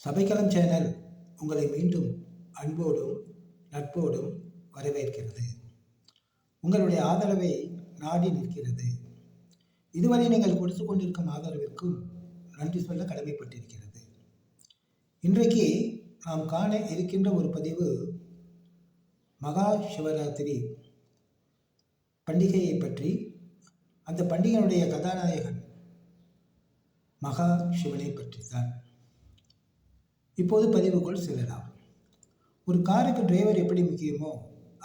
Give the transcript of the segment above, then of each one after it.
சபைக்களம் channel உங்களை மீண்டும் அன்போடும் நட்போடும் வரவேற்கிறது. உங்களுடைய ஆதரவை நாடி நிற்கிறது. இதுவரை நீங்கள் கொடுத்து கொண்டிருக்கும் ஆதரவிற்கும் நன்றி சொல்ல கடமைப்பட்டிருக்கிறது. இன்றைக்கு நாம் காண இருக்கின்ற ஒரு பதிவு மகா சிவராத்திரி பண்டிகையை பற்றி. அந்த பண்டிகையினுடைய கதாநாயகன் மகா சிவனை பற்றி தான். இப்போது பதிவுக்குள் செல்லலாம். ஒரு காருக்கு டிரைவர் எப்படி முக்கியமோ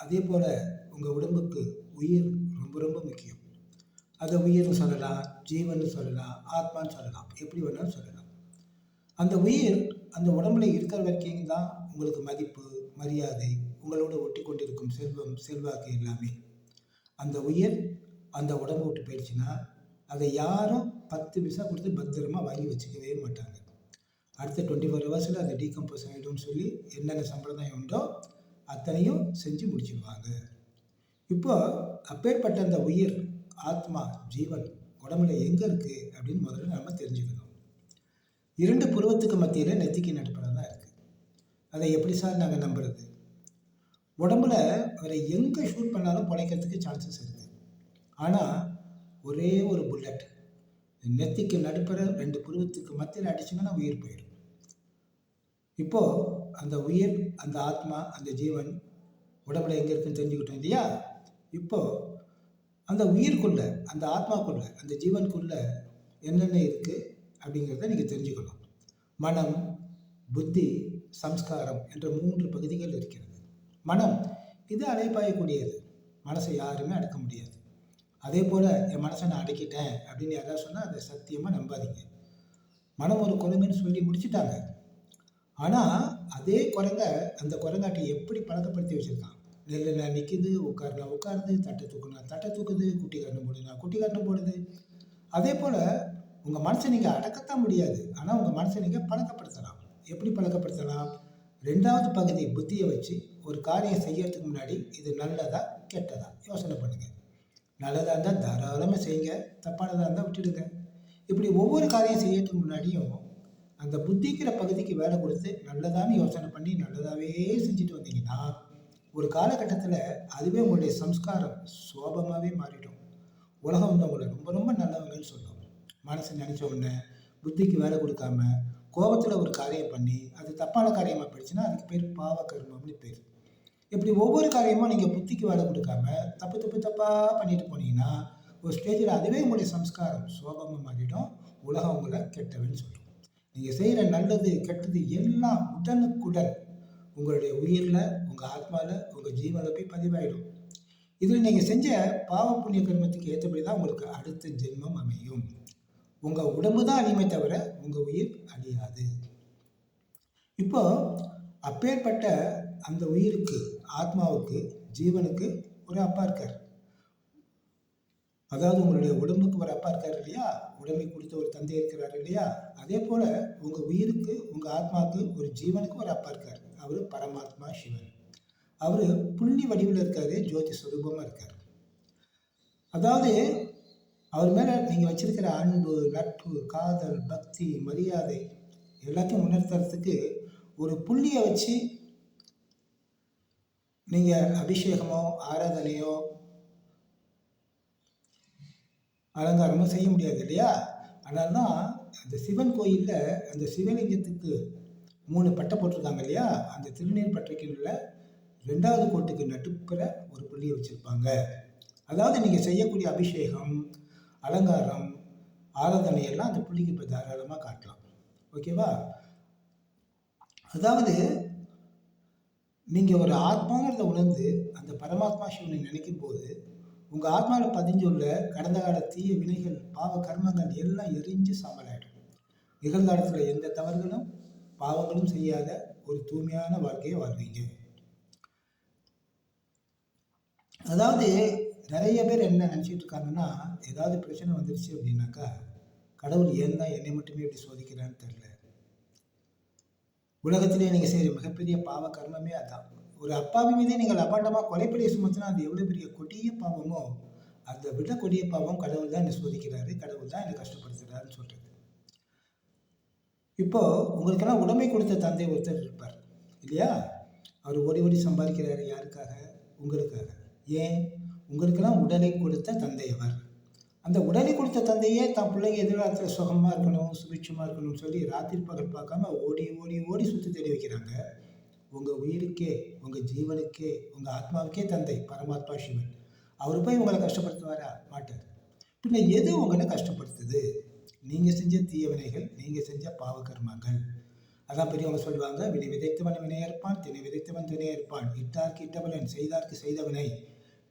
அதே போல் உங்கள் உடம்புக்கு உயிர் ரொம்ப ரொம்ப முக்கியம். அதை உயிர்னு சொல்லலாம், ஜீவன் சொல்லலாம், ஆத்மான்னு சொல்லலாம், எப்படி வேணாலும் சொல்லலாம். அந்த உயிர் அந்த உடம்புல இருக்கிற வரைக்கும் தான் உங்களுக்கு மதிப்பு, மரியாதை, உங்களோட ஒட்டி கொண்டிருக்கும் செல்வம், செல்வாக்கு எல்லாமே. அந்த உயிர் அந்த உடம்பை விட்டு போயிடுச்சுன்னா அதை யாரும் 10 பைசா கொடுத்து பத்திரமா வாங்கி வச்சுக்கவே மாட்டாங்க. அடுத்த 24 ஹவர்ஸில் அது டீகம்போஸ் ஆகிடும்னு சொல்லி என்னென்ன சம்பிரதாயம் உண்டோ அத்தனையும் செஞ்சு முடிச்சிடுவாங்க. இப்போ அப்பேற்பட்ட அந்த உயிர், ஆத்மா, ஜீவன் உடம்புல எங்கே இருக்குது அப்படின்னு முதல்ல நம்ம தெரிஞ்சுக்கணும். 2 புருவத்துக்கு மத்தியில் நெத்திக்கு நடுப்புறம் தான் இருக்குது. அதை எப்படி சார் நாங்கள் நம்புறது? உடம்புல வேறு எங்கே ஷூட் பண்ணாலும் பிழைக்கிறதுக்கு சான்சஸ் இருக்குது. ஆனால் ஒரே ஒரு புல்லட் நெத்திக்கு நடுப்புற 2 புருவத்துக்கு மத்தியில் அடிச்சுங்கன்னா உயிர் போயிடும். இப்போது அந்த உயிர், அந்த ஆத்மா, அந்த ஜீவன் உடம்புல எங்கே இருக்குன்னு தெரிஞ்சுக்கிட்டோம் இல்லையா? இப்போது அந்த உயிருக்குள்ள, அந்த ஆத்மாக்குள்ள, அந்த ஜீவனுக்குள்ள என்னென்ன இருக்குது அப்படிங்கிறத நீங்கள் தெரிஞ்சுக்கணும். மனம், புத்தி, சம்ஸ்காரம் என்ற 3 பகுதிகள் இருக்கிறது. மனம் இது அலைப்பாயக்கூடியது. மனசை யாருமே அடக்க முடியாது. அதே போல் என் மனசை நான் அடக்கிட்டேன் அப்படின்னு யாராவது சொன்னால் அதை சத்தியமாக நம்பாதீங்க. மனம் ஒரு குரங்குன்னு சொல்லி முடிச்சுட்டாங்க. ஆனால் அதே குரங்க அந்த குரங்காட்டை எப்படி பழக்கப்படுத்தி வச்சுருக்கான். நெல்லுனா நிற்குது, உட்காருனா உட்காருது, தட்டை தூக்குனா தட்டை தூக்குது, குட்டி கரணம் போடுனா குட்டி கரணம் போடுது. அதே போல் உங்கள் மனசை நீங்கள் அடக்கத்தான் முடியாது. ஆனால் உங்கள் மனசை நீங்கள் பழக்கப்படுத்தலாம். எப்படி பழக்கப்படுத்தலாம்? 2வது பகுதி புத்தியை வச்சு ஒரு காரியம் செய்யறதுக்கு முன்னாடி இது நல்லதா கெட்டதா யோசனை பண்ணுங்கள். நல்லதாக இருந்தால் தாராளமாக செய்யுங்க, தப்பானதாக இருந்தால் விட்டுடுங்க. இப்படி ஒவ்வொரு காரியம் செய்யறதுக்கு முன்னாடியும் அந்த புத்திக்கிற பகுதிக்கு வேலை கொடுத்து நல்லதான்னு யோசனை பண்ணி நல்லதாகவே செஞ்சுட்டு வந்தீங்கன்னா ஒரு காலகட்டத்தில் அதுவே உங்களுடைய சம்ஸ்காரம் சோபமாகவே மாறிடும். உலகம் வந்து உங்களை ரொம்ப ரொம்ப நல்லவங்கன்னு சொல்லும். மனசு நினச்ச உடனே புத்திக்கு வேலை கொடுக்காம கோபத்தில் ஒரு காரியம் பண்ணி அது தப்பான காரியமாக போயிடுச்சுன்னா அதுக்கு பேர் பாவ கர்மம்னு பேர். இப்படி ஒவ்வொரு காரியமும் நீங்கள் புத்திக்கு வேலை கொடுக்காம தப்பாக பண்ணிட்டு போனீங்கன்னா ஒரு ஸ்டேஜில் அதுவே உங்களுடைய சம்ஸ்காரம் சோபமாக மாறிடும். உலகம் உங்களை கெட்டவன்னு சொல்லும். நீங்கள் செய்கிற நல்லது கெட்டது எல்லாம் உடனுக்குடன் உங்களுடைய உயிரில், உங்கள் ஆத்மாவில், உங்கள் ஜீவனில் போய் பதிவாயிடும். இதில் நீங்கள் செஞ்ச பாவ புண்ணிய கர்மத்துக்கு ஏற்றபடி தான் உங்களுக்கு அடுத்த ஜென்மம் அமையும். உங்கள் உடம்பு தான் அழியுமே தவிர உங்கள் உயிர் அழியாது. இப்போ அப்பேற்பட்ட அந்த உயிருக்கு, ஆத்மாவுக்கு, ஜீவனுக்கு ஒரு அப்பா இருக்கார். அதாவது உங்களுடைய உடம்புக்கு ஒரு அப்பா இருக்கார் இல்லையா? உடம்பை கொடுத்த ஒரு தந்தை இருக்கிறார் இல்லையா? அதே போல் உங்கள் உயிருக்கு, உங்கள் ஆத்மாவுக்கு, ஒரு ஜீவனுக்கு ஒரு அப்பா இருக்கார். அவர் பரமாத்மா சிவன். அவர் புள்ளி வடிவில் இருக்கார், ஜோதி சுரூபமாக இருக்கார். அதாவது அவர் மேலே நீங்கள் வச்சிருக்கிற அன்பு, நட்பு, காதல், பக்தி, மரியாதை எல்லாத்தையும் உணர்த்துறதுக்கு ஒரு புள்ளியை வச்சு நீங்கள் அபிஷேகமோ ஆராதனையோ அலங்காரமோ செய்ய முடியாது இல்லையா? அதனால தான் அந்த சிவன் கோயிலில் அந்த சிவலிங்கத்துக்கு 3 பட்டை போட்டிருக்காங்க இல்லையா? அந்த திருநீர் பட்டைக்குள்ள 2வது கோட்டுக்கு நடுப்புற ஒரு புள்ளியை வச்சுருப்பாங்க. அதாவது நீங்கள் செய்யக்கூடிய அபிஷேகம், அலங்காரம், ஆராதனையெல்லாம் அந்த புள்ளிக்கு இப்போ தாராளமாக காட்டலாம். ஓகேவா? அதாவது நீங்கள் ஒரு ஆத்மாங்கிறத உணர்ந்து அந்த பரமாத்மா சிவனை நினைக்கும் போது உங்கள் ஆத்மாவில் பதிஞ்சுள்ள கடந்த கால தீய வினைகள், பாவ கர்மங்கள் எல்லாம் எரிஞ்சு சாம்பலாயிடும். நிகழ்காலத்தில் எந்த தவறுகளும் பாவங்களும் செய்யாத ஒரு தூய்மையான வாழ்க்கையை வாழ்வீங்க. அதாவது நிறைய பேர் என்ன நினச்சிட்டு இருக்காங்கன்னா, ஏதாவது பிரச்சனை வந்துருச்சு அப்படின்னாக்கா கடவுள் ஏன் தான் என்னை மட்டுமே இப்படி சோதிக்கிறான்னு தெரியல. உலகத்திலே நீங்கள் செய்கிற மிகப்பெரிய பாவ கர்மமே அதான். ஒரு அப்பாவி மீதே நீங்கள் அபாண்டமாக கொலைப்படியை சுமத்தினா அது எவ்வளோ பெரிய கொடிய பாவமோ அதை விட கொடிய பாவம் கடவுள் தான் என்னை சோதிக்கிறாரு, கடவுள் தான் என்னை கஷ்டப்படுத்துகிறாருன்னு சொல்கிறது. இப்போது உங்களுக்கெல்லாம் உடைமை கொடுத்த தந்தை ஒருத்தர் இருப்பார் இல்லையா? அவர் ஓடி ஓடி சம்பாதிக்கிறாரு யாருக்காக? உங்களுக்காக. ஏன்? உங்களுக்கெல்லாம் உடலை கொடுத்த தந்தை அவர். அந்த உடலை கொடுத்த தந்தையே தான் பிள்ளைங்க எதிர்காலத்தில் சுகமாக இருக்கணும், சுபிட்சமாக இருக்கணும்னு சொல்லி ராத்திரி பகல் பார்க்காம ஓடி ஓடி ஓடி சுற்றி தேடி வைக்கிறாங்க. உங்கள் உயிருக்கே, உங்கள் ஜீவனுக்கே, உங்கள் ஆத்மாவுக்கே தந்தை பரமாத்மா சிவன். அவர் போய் உங்களை கஷ்டப்படுத்துவாரா? மாட்டார். பின்ன எது உங்களை கஷ்டப்படுத்துது? நீங்கள் செஞ்ச தீயவினைகள், நீங்கள் செஞ்ச பாவகர்மங்கள். அதான் பெரியவங்க சொல்லுவாங்க, வினை விதைத்தவன் வினையற்பான், தினை விதைத்தவன் தினையற்பான், இட்டார்க்கு இட்டவன் செய்தார்க்கு செய்தவனை,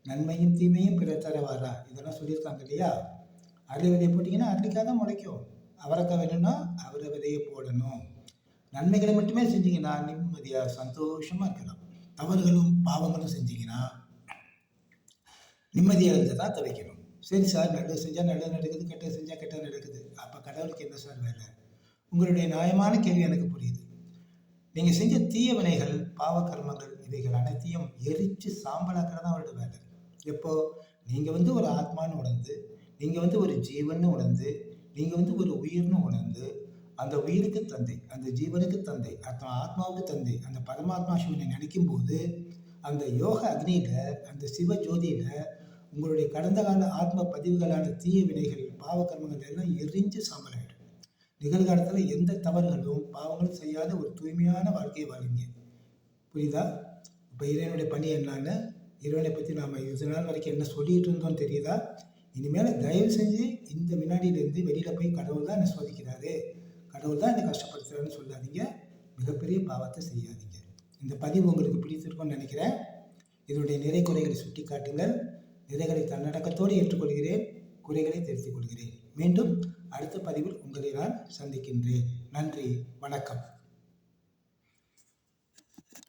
நன்மையும் தீமையும் பிறர் தரவாரா. இதெல்லாம் சொல்லியிருக்காங்க இல்லையா? அரளி விதையை போட்டிங்கன்னா அரளிக்காய் தான் முளைக்கும். அவரைக்காய் வேணும்னா அவரை விதையை போடணும். நன்மைகளை மட்டுமே செஞ்சீங்கன்னா நிம்மதியாக சந்தோஷமாக இருக்கலாம். தவறுகளும் பாவங்களும் செஞ்சீங்கன்னா நிம்மதியாக இருந்து தான் தவிக்கணும். சரி சார், நல்லது செஞ்சால் நல்லது நடக்குது, கெட்டது செஞ்சால் கெட்டது நடக்குது. அப்போ கடவுளுக்கு என்ன சார் வேலை? உங்களுடைய நியாயமான கேள்வி எனக்கு புரியுது. நீங்கள் செஞ்ச தீய வினைகள், பாவ கர்மங்கள் இவைகள் அனைத்தையும் எரித்து சாம்பலாக்கிறது தான் அவரோட வேலை. எப்போ நீங்கள் ஒரு ஆத்மான்னு உணர்ந்து, நீங்கள் ஒரு ஜீவன்னு உணர்ந்து, நீங்கள் ஒரு உயிர்னு உணர்ந்து, அந்த உயிருக்கு தந்தை, அந்த ஜீவனுக்கு தந்தை, ஆத்மாவுக்கு தந்தை, அந்த பரமாத்மா சிவனை நினைக்கும் போது அந்த யோக அக்னியில், அந்த சிவ ஜோதியில் உங்களுடைய கடந்த கால ஆத்ம பதிவுகளான தீய வினைகள், பாவ கர்மங்கள் எல்லாம் எரிஞ்சு சாம்பலாயிடும். நிகழ்காலத்தில் எந்த தவறுகளும் பாவங்களும் செய்யாத ஒரு தூய்மையான வாழ்க்கையை வாழுங்க. புரியுதா? இப்போ இறைவனுடைய பணி என்னன்னு, இறைவனை பற்றி நாம் இது நாள் வரைக்கும் என்ன சொல்லிகிட்டு இருந்தோம்னு தெரியுதா? இனிமேல் தயவு செஞ்சு இந்த வினாடியிலேருந்து வெளியில் போய் கடவுள் தான் என்னை சோதிக்கிறாரு, கடவுள் தான் என்னை கஷ்டப்படுத்துறாருன்னு சொல்லாதீங்க. மிகப்பெரிய பாவத்தை செய்யாதீங்க. இந்த பதிவு உங்களுக்கு பிடித்திருக்கும்னு நினைக்கிறேன். இதனுடைய நிறை குறைகளை சுட்டி காட்டுங்கள். நிறைகளை தன்னடக்கத்தோடு ஏற்றுக்கொள்கிறேன், குறைகளை திருத்திக் கொள்கிறேன். மீண்டும் அடுத்த பதிவில் உங்களை நான் சந்திக்கின்றேன். நன்றி, வணக்கம்.